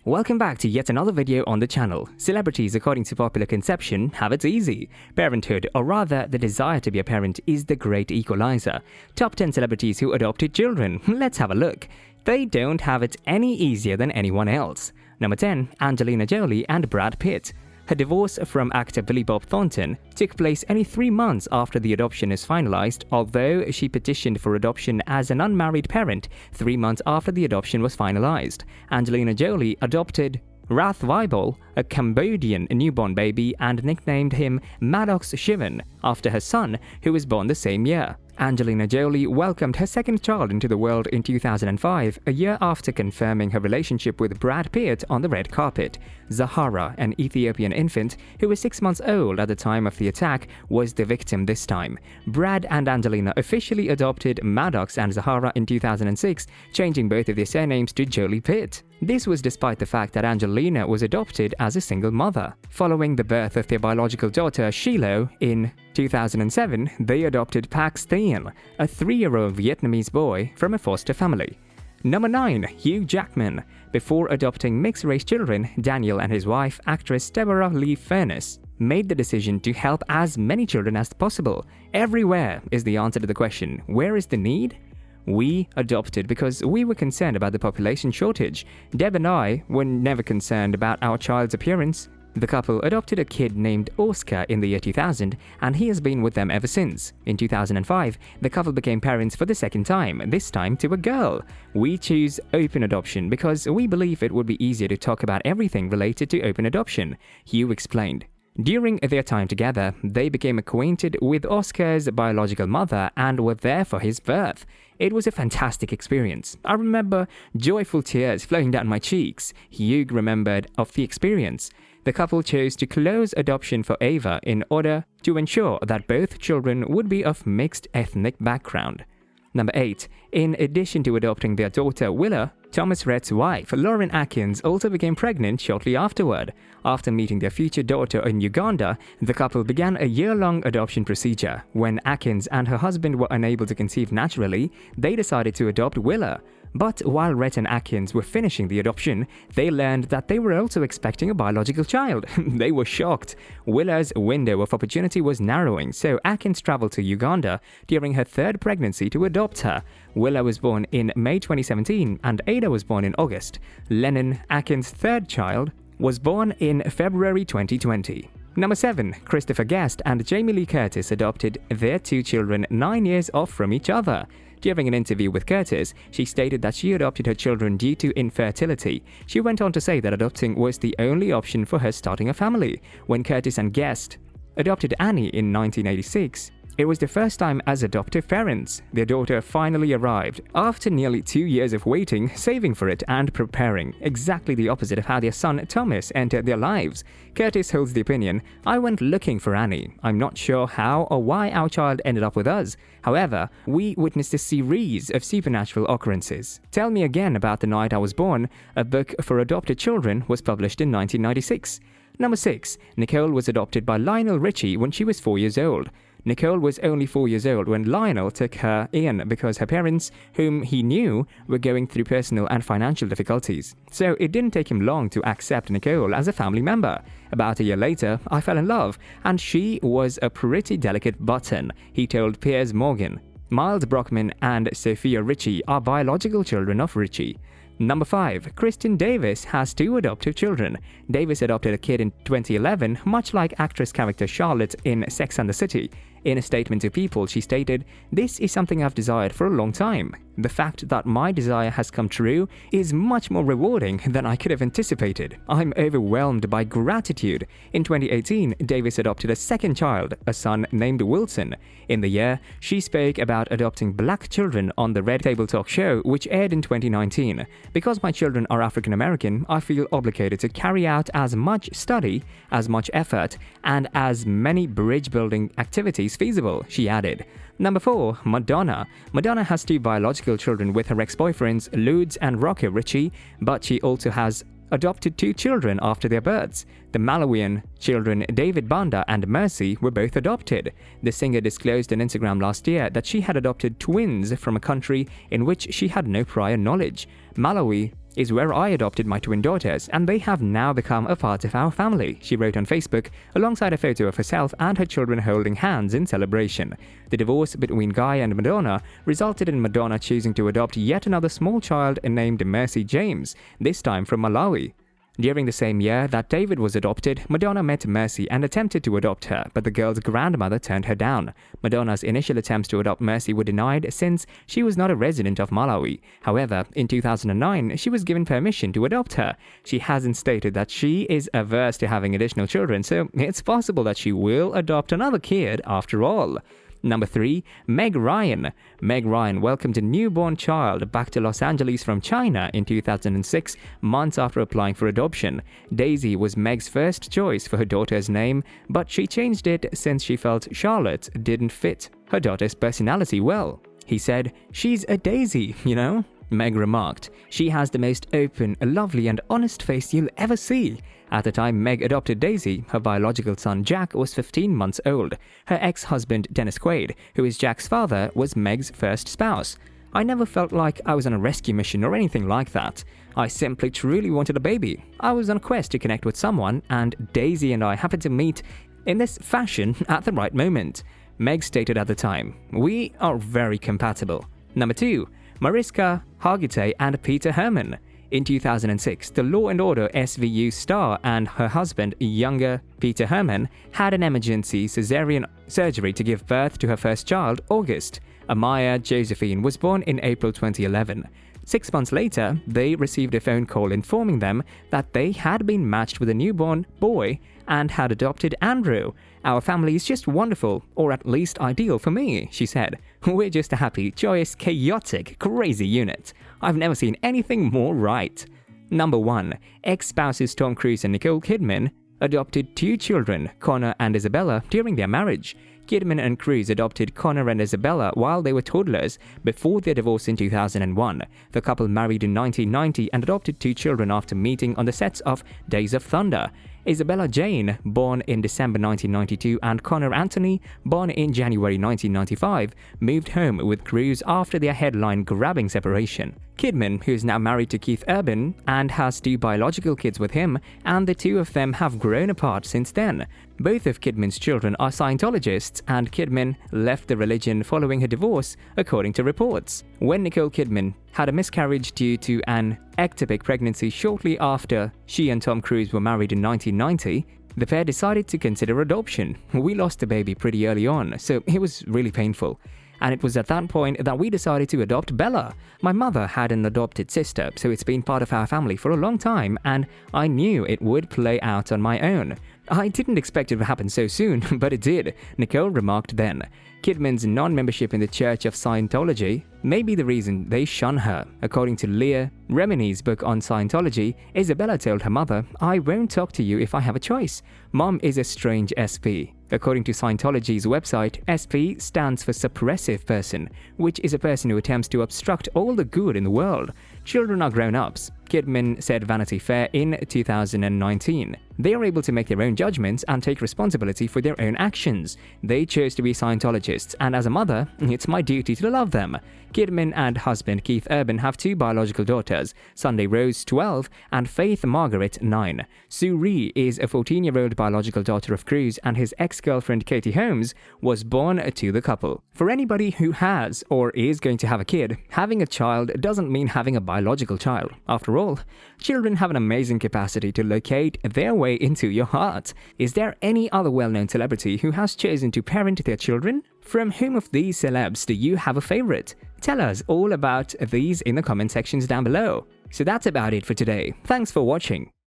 Welcome back to yet another video on the channel. Celebrities, according to popular conception, have it easy. Parenthood, or rather the desire to be a parent, is the great equalizer. Top 10 celebrities who adopted children. Let's have a look. They don't have it any easier than anyone else. Number 10. Angelina Jolie and Brad Pitt. Her divorce from actor Billy Bob Thornton took place only 3 months after the adoption is finalized, although she petitioned for adoption as an unmarried parent 3 months after the adoption was finalized. Angelina Jolie adopted Rath Weibel, a Cambodian newborn baby, and nicknamed him Maddox after her son, who was born the same year. Angelina Jolie welcomed her second child into the world in 2005, a year after confirming her relationship with Brad Pitt on the red carpet. Zahara, an Ethiopian infant who was 6 months old at the time of the attack, was the victim this time. Brad and Angelina officially adopted Maddox and Zahara in 2006, changing both of their surnames to Jolie-Pitt. This was despite the fact that Angelina was adopted as a single mother. Following the birth of their biological daughter Shiloh in 2007, they adopted Pax Thien, a 3-year-old Vietnamese boy from a foster family. Number 9. Hugh Jackman. Before adopting mixed-race children, Daniel and his wife, actress Deborah Lee Furness, made the decision to help as many children as possible. Everywhere is the answer to the question, where is the need? We adopted because we were concerned about the population shortage. Deb and I were never concerned about our child's appearance. The couple adopted a kid named Oscar in the year 2000, and he has been with them ever since. In 2005, the couple became parents for the second time, this time to a girl. We choose open adoption because we believe it would be easier to talk about everything related to open adoption, Hugh explained. During their time together, they became acquainted with Oscar's biological mother and were there for his birth. It was a fantastic experience. I remember joyful tears flowing down my cheeks, Hugh remembered of the experience. The couple chose to close adoption for Ava in order to ensure that both children would be of mixed ethnic background. Number 8. In addition to adopting their daughter Willa, Thomas Rhett's wife, Lauren Atkins, also became pregnant shortly afterward. After meeting their future daughter in Uganda, the couple began a year-long adoption procedure. When Atkins and her husband were unable to conceive naturally, they decided to adopt Willa. But while Rhett and Atkins were finishing the adoption, they learned that they were also expecting a biological child. They were shocked. Willa's window of opportunity was narrowing, so Atkins traveled to Uganda during her third pregnancy to adopt her. Willa was born in May 2017 and Ada was born in August. Lennon, Atkins' third child, was born in February 2020. Number 7. Christopher Guest and Jamie Lee Curtis adopted their 2 children 9 years off from each other. During an interview with Curtis, she stated that she adopted her children due to infertility. She went on to say that adopting was the only option for her starting a family. When Curtis and Guest adopted Annie in 1986, it was the first time as adoptive parents. Their daughter finally arrived after nearly 2 years of waiting, saving for it, and preparing. Exactly the opposite of how their son Thomas entered their lives. Curtis holds the opinion, "I went looking for Annie. I'm not sure how or why our child ended up with us. However, we witnessed a series of supernatural occurrences. Tell Me Again About the Night I Was Born, a book for adopted children, was published in 1996. Number 6. Nicole was adopted by Lionel Richie when she was 4 years old. Nicole was only 4 years old when Lionel took her in because her parents, whom he knew, were going through personal and financial difficulties. So it didn't take him long to accept Nicole as a family member. About a year later, I fell in love, and she was a pretty delicate button, he told Piers Morgan. Miles Brockman and Sophia Richie are biological children of Richie. Number 5. Kristen Davis has 2 adoptive children. Davis adopted a kid in 2011, much like actress character Charlotte in Sex and the City. In a statement to People, she stated, "This is something I've desired for a long time. The fact that my desire has come true is much more rewarding than I could have anticipated. I'm overwhelmed by gratitude." In 2018, Davis adopted a second child, a son named Wilson. In the year, she spoke about adopting black children on the Red Table Talk show, which aired in 2019. "Because my children are African American, I feel obligated to carry out as much study, as much effort, and as many bridge-building activities feasible," she added. Number 4. Madonna. Madonna has 2 biological children with her ex-boyfriends Lourdes and Rocco Richie, but she also has adopted 2 children after their births. The Malawian children David Banda and Mercy were both adopted. The singer disclosed on Instagram last year that she had adopted twins from a country in which she had no prior knowledge. Malawi is where I adopted my twin daughters, and they have now become a part of our family," she wrote on Facebook, alongside a photo of herself and her children holding hands in celebration. The divorce between Guy and Madonna resulted in Madonna choosing to adopt yet another small child named Mercy James, this time from Malawi. During the same year that David was adopted, Madonna met Mercy and attempted to adopt her, but the girl's grandmother turned her down. Madonna's initial attempts to adopt Mercy were denied since she was not a resident of Malawi. However, in 2009, she was given permission to adopt her. She hasn't stated that she is averse to having additional children, so it's possible that she will adopt another kid after all. Number 3. Meg Ryan. Meg Ryan welcomed a newborn child back to Los Angeles from China in 2006, months after applying for adoption. Daisy was Meg's first choice for her daughter's name, but she changed it since she felt Charlotte didn't fit her daughter's personality well. He said, "She's a Daisy, you know?" Meg remarked, "She has the most open, lovely and honest face you'll ever see." At the time Meg adopted Daisy, her biological son Jack was 15 months old. Her ex-husband Dennis Quaid, who is Jack's father, was Meg's first spouse. "I never felt like I was on a rescue mission or anything like that. I simply truly wanted a baby. I was on a quest to connect with someone, and Daisy and I happened to meet in this fashion at the right moment." Meg stated at the time, "We are very compatible." Number 2. Mariska Hargitay and Peter Herman. In 2006, the Law & Order SVU star and her husband, younger Peter Herman, had an emergency cesarean surgery to give birth to her first child, August. Amaya Josephine was born in April 2011. 6 months later, they received a phone call informing them that they had been matched with a newborn boy and had adopted Andrew. "Our family is just wonderful, or at least ideal for me," she said. "We're just a happy, joyous, chaotic, crazy unit. I've never seen anything more right." Number 1. Ex-spouses Tom Cruise and Nicole Kidman adopted 2 children, Connor and Isabella, during their marriage. Kidman and Cruise adopted Connor and Isabella while they were toddlers before their divorce in 2001. The couple married in 1990 and adopted 2 children after meeting on the sets of Days of Thunder. Isabella Jane, born in December 1992, and Connor Anthony, born in January 1995, moved home with Cruise after their headline-grabbing separation. Kidman, who is now married to Keith Urban and has 2 biological kids with him, and the 2 of them have grown apart since then. Both of Kidman's children are Scientologists, and Kidman left the religion following her divorce, according to reports. When Nicole Kidman had a miscarriage due to an ectopic pregnancy shortly after she and Tom Cruise were married in 1990, the pair decided to consider adoption. "We lost the baby pretty early on, so it was really painful. And it was at that point that we decided to adopt Bella. My mother had an adopted sister, so it's been part of our family for a long time, and I knew it would play out on my own. I didn't expect it to happen so soon, but it did," Nicole remarked then. Kidman's non-membership in the Church of Scientology may be the reason they shun her. According to Leah Remini's book on Scientology, Isabella told her mother, "I won't talk to you if I have a choice. Mom is a strange SP." According to Scientology's website, SP stands for suppressive person, which is a person who attempts to obstruct all the good in the world. Children are grown-ups, Kidman said Vanity Fair in 2019. They are able to make their own judgments and take responsibility for their own actions. They chose to be Scientologists, and as a mother, it's my duty to love them. Kidman and husband Keith Urban have 2 biological daughters, Sunday Rose, 12, and Faith Margaret, 9. Sue Ree is a 14-year-old biological daughter of Cruise, and his ex-girlfriend Katie Holmes was born to the couple. For anybody who has or is going to have a kid, having a child doesn't mean having a biological child. After all, children have an amazing capacity to locate their way into your heart. Is there any other well-known celebrity who has chosen to parent their children? From whom of these celebs do you have a favorite? Tell us all about these in the comment sections down below. So that's about it for today. Thanks for watching.